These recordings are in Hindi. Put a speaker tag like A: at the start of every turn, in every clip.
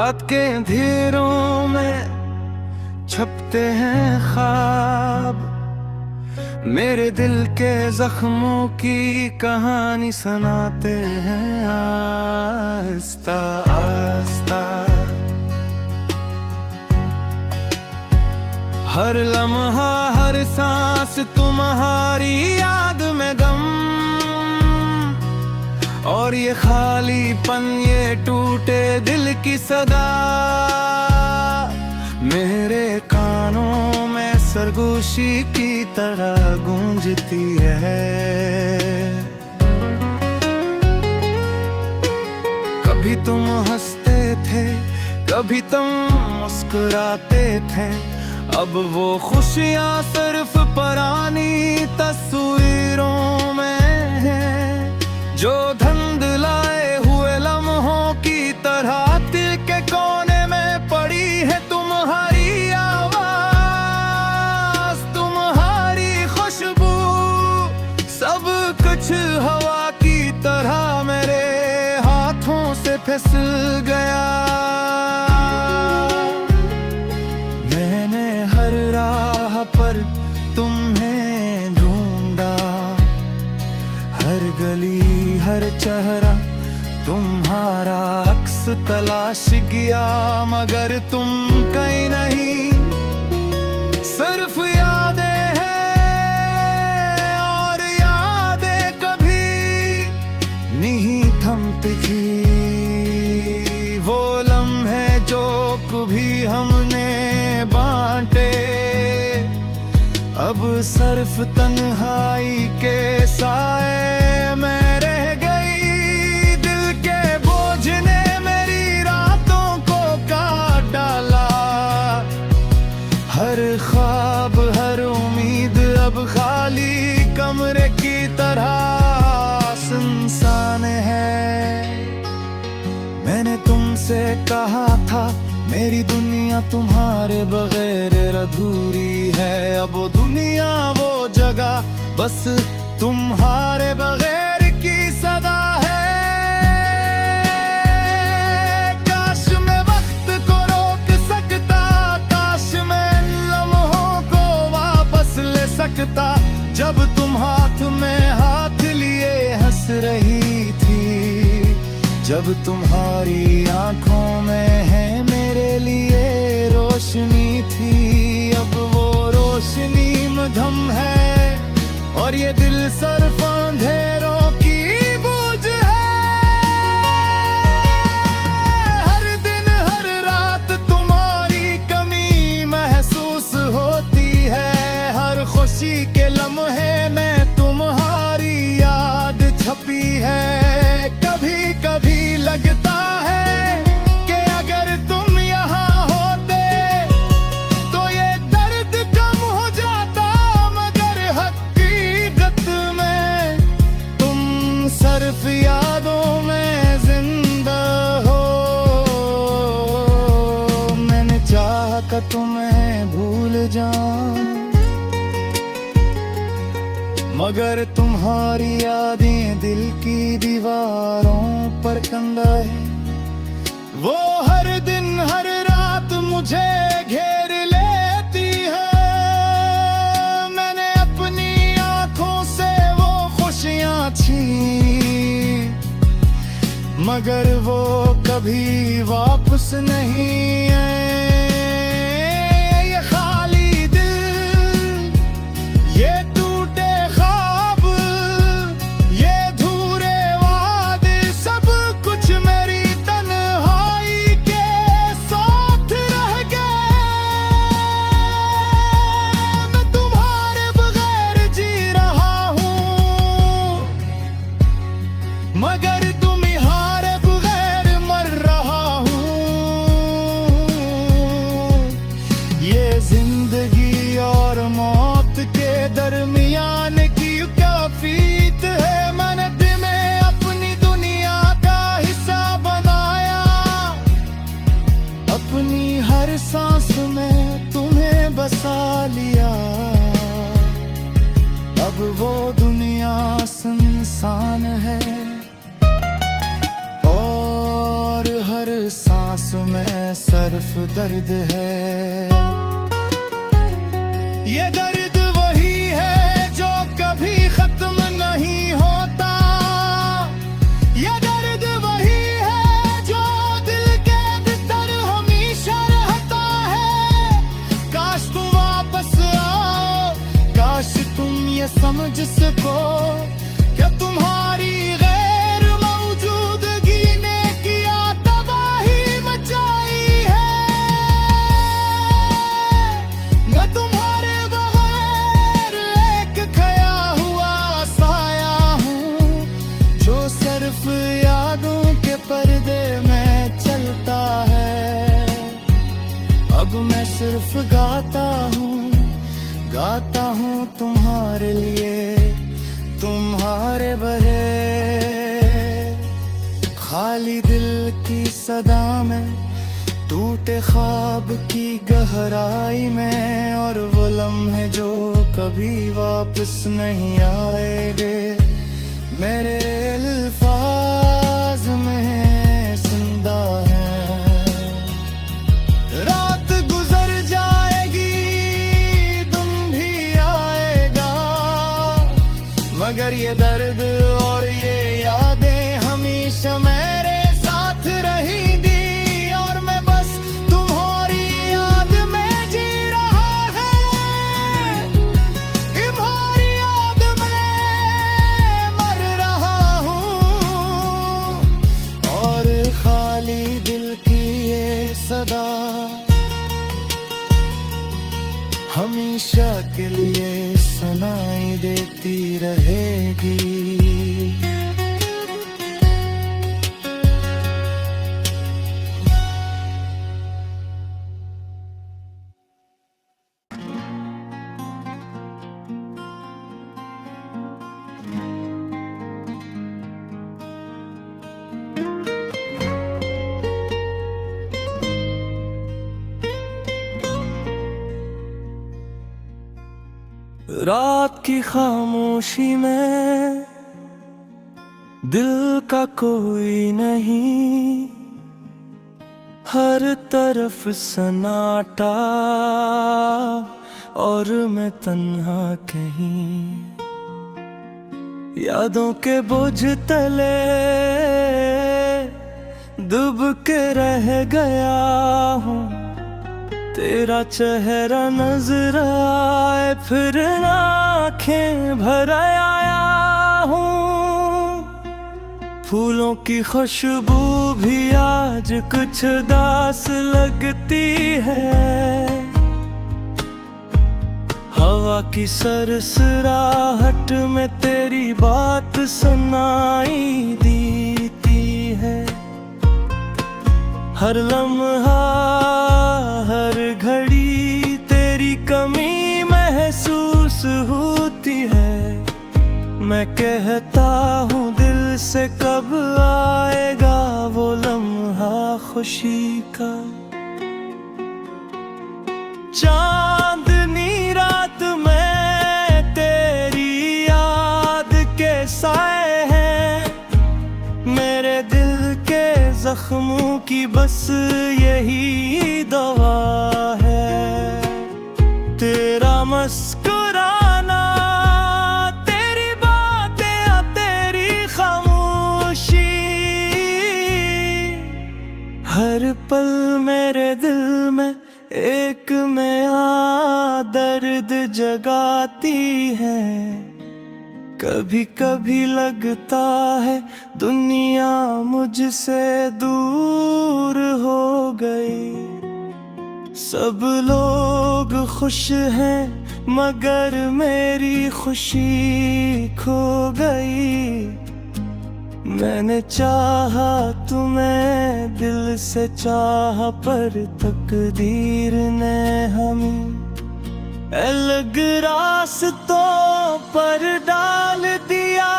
A: रात के अंधेरों में छपते हैं ख्वाब, मेरे दिल के जख्मों की कहानी सुनाते हैं आहिस्ता आहिस्ता। हर लम्हा हर सांस तुम्हारी याद में गम, और ये खालीपन ये टूटे दिल की सदा मेरे कानों में सरगोशी की तरह गूंजती है। कभी तुम हंसते थे, कभी तुम मुस्कुराते थे, अब वो खुशियां सिर्फ पुरानी तस्वीरों में है, जो धुंधलाए हुए लम्हों की तरह दिल के कोने में पड़ी है। तुम्हारी आवाज, तुम्हारी खुशबू, सब कुछ हवा की तरह मेरे हाथों से फिसल गया। मैंने हर राह पर तुम्हें ढूंढा, हर गली हर चेहरा तुम्हारा अक्स तलाश किया, मगर तुम कहीं नहीं, सिर्फ यादें हैं और यादें कभी नहीं थमती थी। वो लम्हे जो कभी हमने बांटे, अब सिर्फ तन्हाई के साए में रह गई। दिल के बोझ ने मेरी रातों को काट डाला, हर ख्वाब हर उम्मीद अब खाली कमरे की तरह सुनसान है। मैंने तुमसे कहा था मेरी दुनिया तुम्हारे बगैर अधूरी है, अब वो दुनिया वो जगह बस तुम्हारे बगैर की सदा है। काश मैं वक्त को रोक सकता, काश मैं इन लम्हों को वापस ले सकता, जब तुम हाथ में हाथ लिए हंस रही थी, जब तुम्हारी आंखों में है मेरे लिए रोशनी थी। अब वो रोशनी मधम है और ये दिल सिर्फ अंधेरों की बूझ है। हर दिन हर रात तुम्हारी कमी महसूस होती है, हर खुशी के लम्हे में तुम्हारी याद छपी है। कभी कभी लगता है कि अगर तुम यहाँ होते तो ये दर्द कम हो जाता, मगर हकीकत में तुम सिर्फ यादों में जिंदा हो। मैंने चाहा कि तुम्हें भूल जाऊं, मगर तुम्हारी यादें दिल की दीवारों पर कंधाए, वो हर दिन हर रात मुझे घेर लेती है। मैंने अपनी आंखों से वो खुशियां छीन, मगर वो कभी वापस नहीं आए। ये खाली दिल, ये टूटे ख्वाब, ये धूरे वादे, सब कुछ मेरी तन्हाई के साथ रह गए। मैं तुम्हारे बगैर जी रहा हूँ, मगर तुम्हारे बगैर मर रहा हूँ। ये जिंदगी और मौत के दरमियान की क्या फीत है। मैंने तुम्हें अपनी दुनिया का हिस्सा बनाया, अपनी हर सांस में तुम्हें बसा लिया। अब वो दुनिया सुनसान है और हर सांस में तरफ दर्द है। ये दर्द वही है जो कभी खत्म नहीं होता, ये दर्द वही है जो दिल के भीतर हमेशा रहता है। काश तुम वापस आओ, काश तुम ये समझ सको कि तुम्हारी गैर मौजूदगी ने किया तबाही मचाई है। मैं तुम्हारे बगैर एक खोया हुआ साया हूँ, जो सिर्फ यादों के पर्दे में चलता है। अब मैं सिर्फ गाता हूँ तुम्हारे लिए, तुम्हारे बहे खाली दिल की सदा में, टूटे ख्वाब की गहराई में, और वो लम्हे जो कभी वापस नहीं आएंगे मेरे अल्फाज में जिंदा है। रात गुजर जाएगी, दिन भी आएगा, मगर ये दर्द और ये यादें हमेशा मेरे साथ रहेंगी। और मैं बस तुम्हारी याद में जी रहा है, तुम्हारी याद में मर रहा हूँ। और खाली दिल की ये सदा हमेशा के लिए सुनाई देती रहेगी। रात की खामोशी में दिल का कोई नहीं, हर तरफ सन्नाटा और मैं तन्हा कहीं। यादों के बोझ तले डूब के रह गया हूँ, तेरा चेहरा नजर आए फिर आंखें भर आया हूँ। फूलों की खुशबू भी आज कुछ उदास लगती है, हवा की सरसराहट में तेरी बात सुनाई देती है। हर लम्हा हर घड़ी तेरी कमी महसूस होती है। मैं कहता हूँ दिल से कब आएगा वो लम्हा खुशी का। चांदनी रात में तेरी याद के साए हैं, मेरे दिल के जख्मों की बस यही दवा है। तेरा मुस्कुराना, तेरी बातें, तेरी खामोशी, हर पल मेरे दिल में एक नया दर्द जगाती है। कभी कभी लगता है दुनिया मुझसे दूर हो गई, सब लोग खुश हैं मगर मेरी खुशी खो गई। मैंने चाहा तुम्हें दिल से चाहा, पर तकदीर ने हमें अलग रास्तों पर डाल दिया।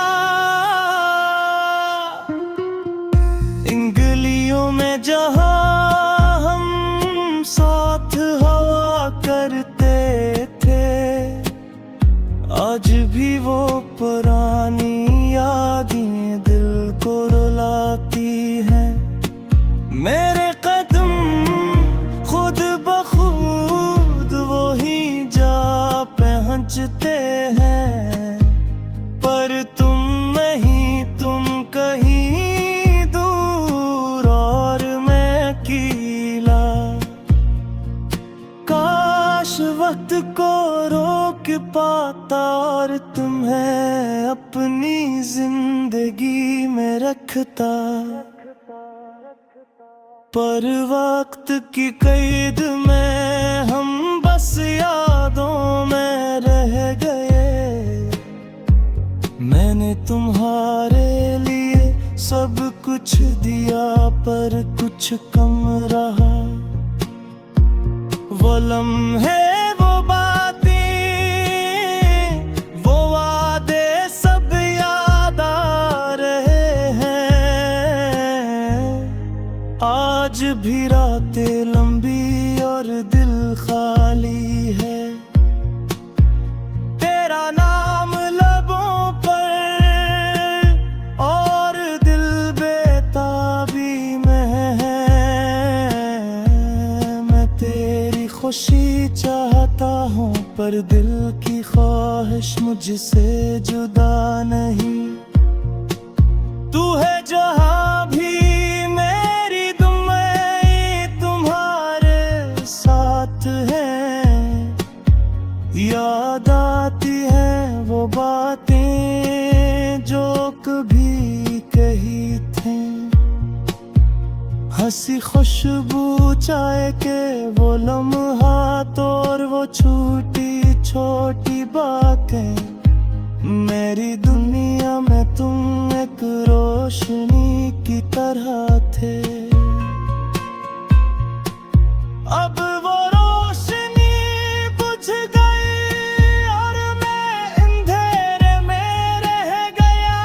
A: इन गलियों में जहाँ हम साथ हवा करते थे, आज भी वो पुरानी यादें दिल को रुलाती हैं। मेरे कदम वक्त को रोक पाता और तुम्हें अपनी जिंदगी में रखता, पर वक्त की कैद में हम बस यादों में रह गए। मैंने तुम्हारे लिए सब कुछ दिया पर कुछ कम रहा। वो लम्हे, वो बातें, वो वादे सब याद आ रहे हैं। आज भी रातें लंबी और दिल खाली है। तेरा नाम लबों पर और दिल बेताबी में है। मैं तेरी खुशी चाहता हूँ पर दिल की ख्वाहिश मुझसे जुदा नहीं। तू है जहाँ भी मेरी दुआएं तुम्हारे साथ है। याद आती है वो बातें जो कभी कही थी। हंसी खुशबू चाय के वो लम्हात और वो छोटी छोटी बातें। मेरी दुनिया में तुम एक रोशनी की तरह थे। अब वो रोशनी बुझ गई और मैं अंधेरे में रह गया।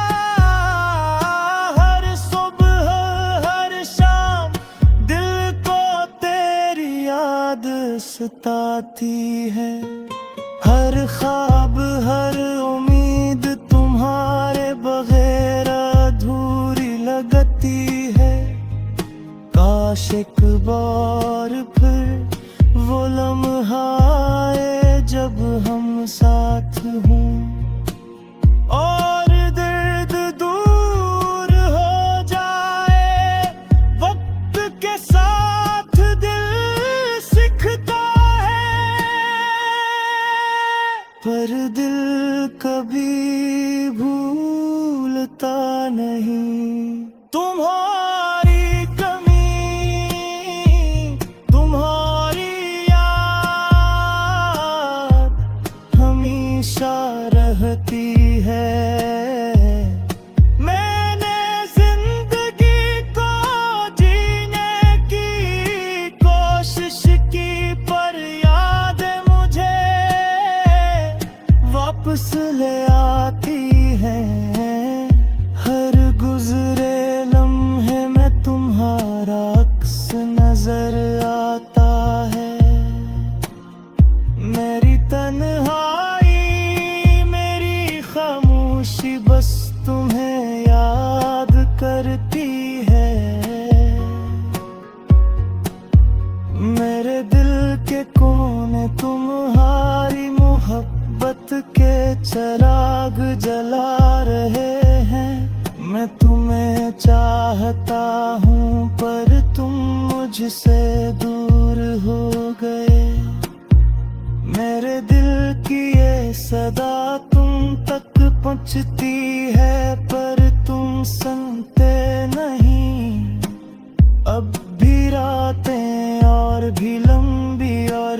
A: हर सुबह हर शाम दिल को तेरी याद सताती है। हर ख्वाब हर उम्मीद तुम्हारे बगैर अधूरी लगती है। काश एक बार फिर वो लम्हा आए जब हम साथ हों और दर्द दूर हो जाए। वक्त के साथ दिल सीखता है पर दिल कभी भूलता नहीं। तुम्हारी कमी, तुम्हारी याद हमेशा रहती है। मैंने जिंदगी को जीने की कोशिश की पर याद मुझे वापस ले आती है। हर गुजरे लम्हे में तुम्हारा अक्स नजर आता है। मेरी तन्हाई मेरी खामोशी बस तुम्हें याद करती है। मेरे दिल के कोने तुम्हारी मोहब्बत के चिराग जला रहे हैं। मैं तुम्हें चाहता हूँ पर तुम मुझसे दूर हो गए। मेरे दिल की ये सदा तुम तक पहुँचती है पर तुम सुनते नहीं। अब भी रातें और भी लंबी और